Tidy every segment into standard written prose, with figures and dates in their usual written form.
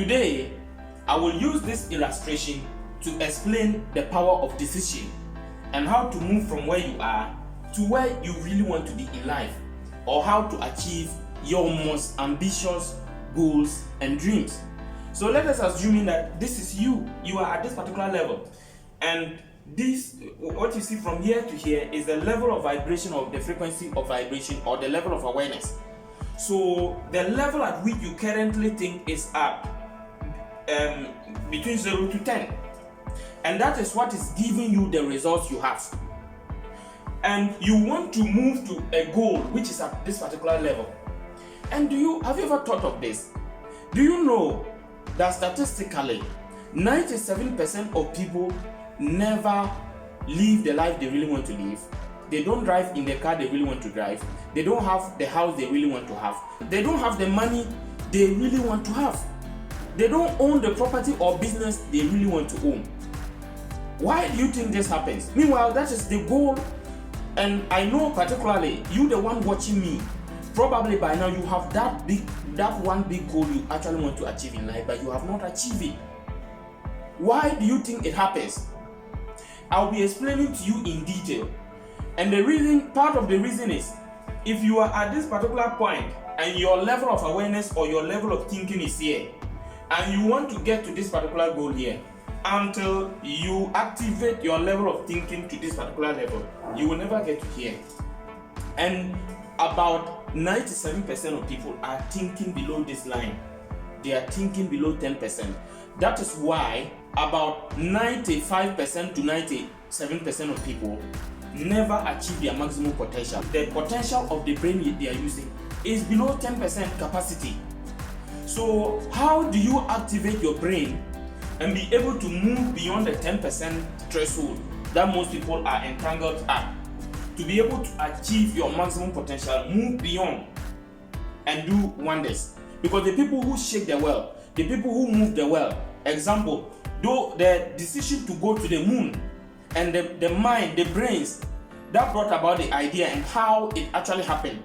Today, I will use this illustration to explain the power of decision and how to move from where you are to where you really want to be in life, or how to achieve your most ambitious goals and dreams. So let us assume that this is you are at this particular level, and this, what you see from here to here, is the level of vibration, or the frequency of vibration, or the level of awareness. So the level at which you currently think is at between 0 to 10, and that is what is giving you the results you have. And you want to move to a goal which is at this particular level. And have you ever thought of this? Do you know that statistically 97% of people never live the life they really want to live? They don't drive in the car they really want to drive. They don't have the house they really want to have. They don't have the money they really want to have. They don't own the property or business they really want to own. Why do you think this happens? Meanwhile, that is the goal. And I know particularly you, the one watching me, probably by now you have that one big goal you actually want to achieve in life, but you have not achieved it. Why do you think it happens? I'll be explaining to you in detail. And part of the reason is, if you are at this particular point and your level of awareness or your level of thinking is here, and you want to get to this particular goal here, until you activate your level of thinking to this particular level, you will never get to here. And about 97% of people are thinking below this line. They are thinking below 10%. That is why about 95% to 97% of people never achieve their maximum potential. The potential of the brain they are using is below 10% capacity. So how do you activate your brain and be able to move beyond the 10% threshold that most people are entangled at, to be able to achieve your maximum potential, move beyond and do wonders? Because the people who shake the world, the people who move the world, example, though the decision to go to the moon, and the mind, the brains that brought about the idea and how it actually happened.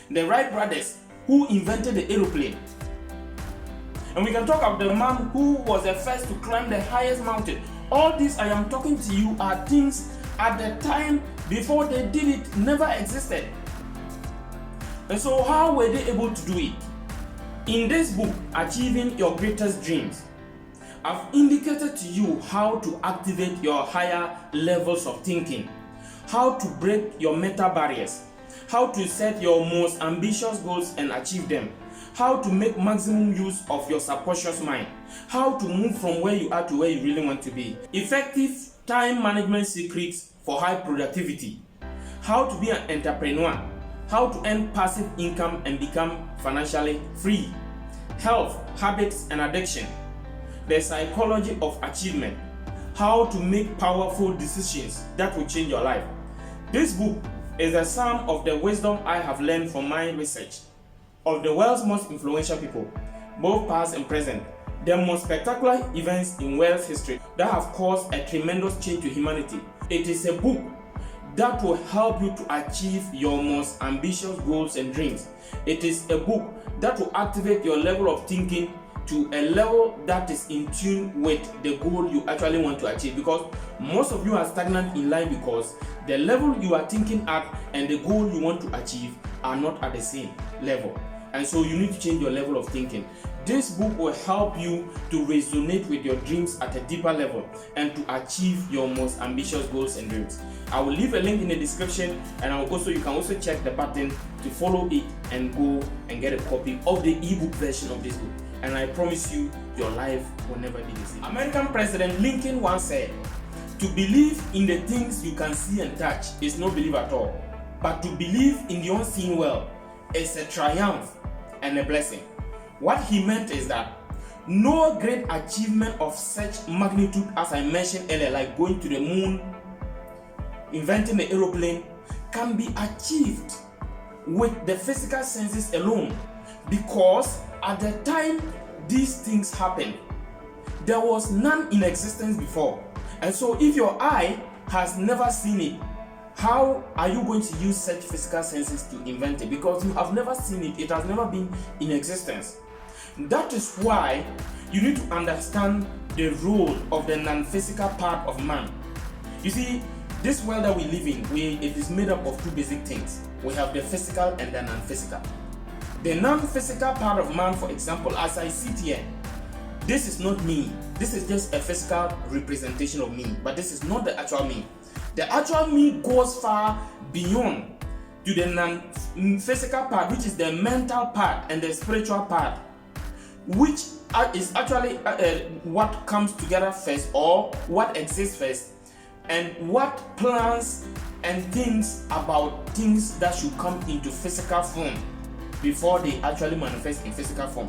The Wright brothers who invented the aeroplane. And we can talk about the man who was the first to climb the highest mountain. All these I am talking to you are things at the time before they did it never existed. And so how were they able to do it? In this book, Achieving Your Greatest Dreams, I've indicated to you how to activate your higher levels of thinking, how to break your mental barriers, how to set your most ambitious goals and achieve them, how to make maximum use of your subconscious mind, how to move from where you are to where you really want to be, effective time management secrets for high productivity, how to be an entrepreneur, how to earn passive income and become financially free, health, habits and addiction, the psychology of achievement, how to make powerful decisions that will change your life. This book is a sum of the wisdom I have learned from my research of the world's most influential people, both past and present, the most spectacular events in world's history that have caused a tremendous change to humanity. It is a book that will help you to achieve your most ambitious goals and dreams. It is a book that will activate your level of thinking to a level that is in tune with the goal you actually want to achieve, because most of you are stagnant in life because the level you are thinking at and the goal you want to achieve are not at the same level, and so you need to change your level of thinking. This book will help you to resonate with your dreams at a deeper level and to achieve your most ambitious goals and dreams. I will leave a link in the description, and you can also check the button to follow it and go and get a copy of the ebook version of this book. And I promise you, your life will never be the same. American President Lincoln once said, "To believe in the things you can see and touch is no belief at all, but to believe in the unseen world is a triumph and a blessing." What he meant is that no great achievement of such magnitude as I mentioned earlier, like going to the moon, inventing the aeroplane, can be achieved with the physical senses alone, because at the time these things happened, there was none in existence before. And so if your eye has never seen it, how are you going to use such physical senses to invent it? Because you have never seen it, it has never been in existence. That is why you need to understand the role of the non-physical part of man. You see, this world that we live in, it is made up of two basic things. We have the physical and the non-physical. The non-physical part of man, for example, as I sit here, this is not me. This is just a physical representation of me, but this is not the actual me. The actual me goes far beyond to the non-physical part, which is the mental part and the spiritual part, which is actually what comes together first, or what exists first, and what plans and thinks about things that should come into physical form before they actually manifest in physical form.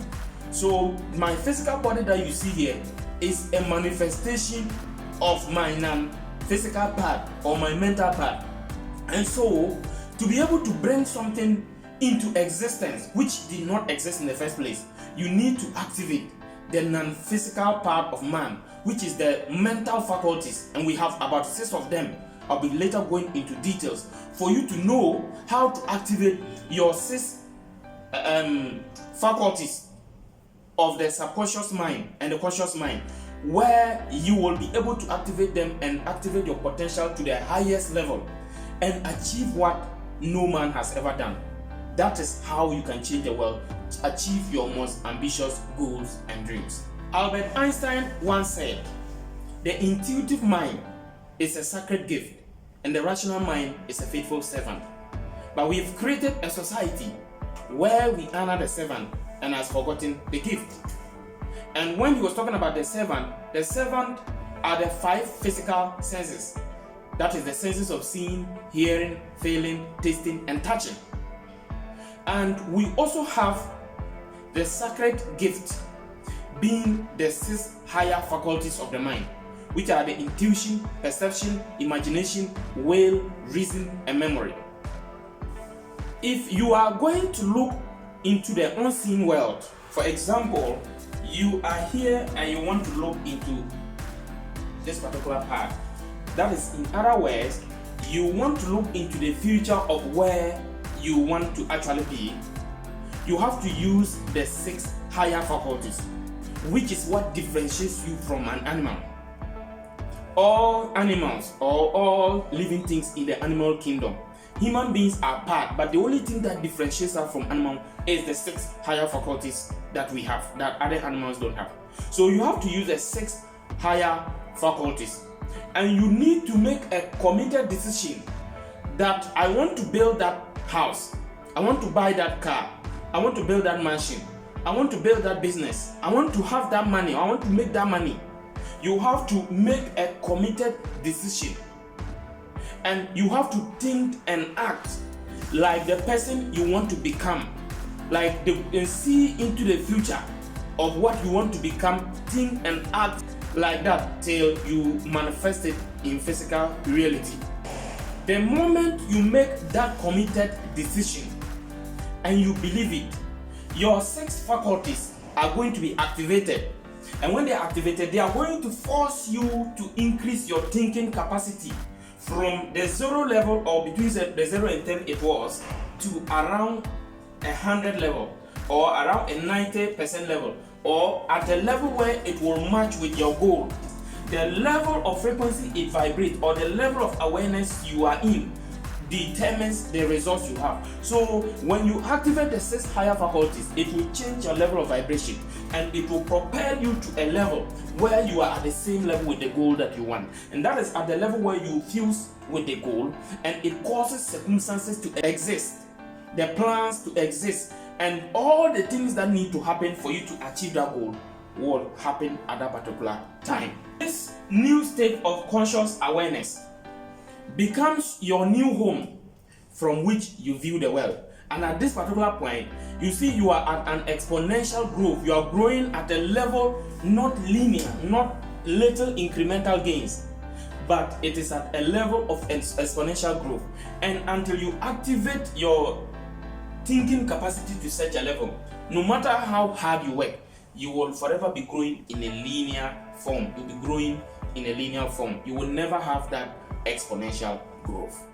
So my physical body that you see here is a manifestation of my non-physical part or my mental part. And so to be able to bring something into existence which did not exist in the first place, you need to activate the non-physical part of man, which is the mental faculties, and we have about 6 of them. I'll be later going into details for you to know how to activate your 6 faculties of the subconscious mind and the conscious mind, where you will be able to activate them and activate your potential to the highest level and achieve what no man has ever done. That is how you can change the world, achieve your most ambitious goals and dreams. Albert Einstein once said, "The intuitive mind is a sacred gift, and the rational mind is a faithful servant." But we've created a society where we honor the servant and has forgotten the gift. And when he was talking about the servant are the 5 physical senses. That is the senses of seeing, hearing, feeling, tasting, and touching. And we also have the sacred gift, being the 6 higher faculties of the mind, which are the intuition, perception, imagination, will, reason, and memory. If you are going to look into the unseen world, for example, you are here and you want to look into this particular part. That is, in other words, you want to look into the future of where you want to actually be. You have to use the 6 higher faculties, which is what differentiates you from an animal. All animals or all living things in the animal kingdom, human beings are part, but the only thing that differentiates us from animal is the 6 higher faculties that we have, that other animals don't have. So you have to use the 6 higher faculties, and you need to make a committed decision that I want to build that house, I want to buy that car, I want to build that mansion, I want to build that business, I want to have that money, I want to make that money. You have to make a committed decision, and you have to think and act like the person you want to become, and see into the future of what you want to become. Think and act like that till you manifest it in physical reality. The moment you make that committed decision and you believe it, your 6 faculties are going to be activated. And when they are activated, they are going to force you to increase your thinking capacity from the 0 level, or between the 0 and 10 it was, to around 100 level, or around a 90% level, or at a level where it will match with your goal. The level of frequency it vibrates, or the level of awareness you are in, determines the results you have. So when you activate the 6 higher faculties, it will change your level of vibration, and it will propel you to a level where you are at the same level with the goal that you want. And that is at the level where you fuse with the goal, and it causes circumstances to exist, the plans to exist, and all the things that need to happen for you to achieve that goal will happen at that particular time. This new state of conscious awareness becomes your new home from which you view the world. And at this particular point, you see you are at an exponential growth. You are growing at a level not linear, not little incremental gains, but it is at a level of exponential growth. And until you activate your thinking capacity to such a level, no matter how hard you work, you will forever be growing in a linear form. You'll be growing in a linear form. You will never have that exponential growth.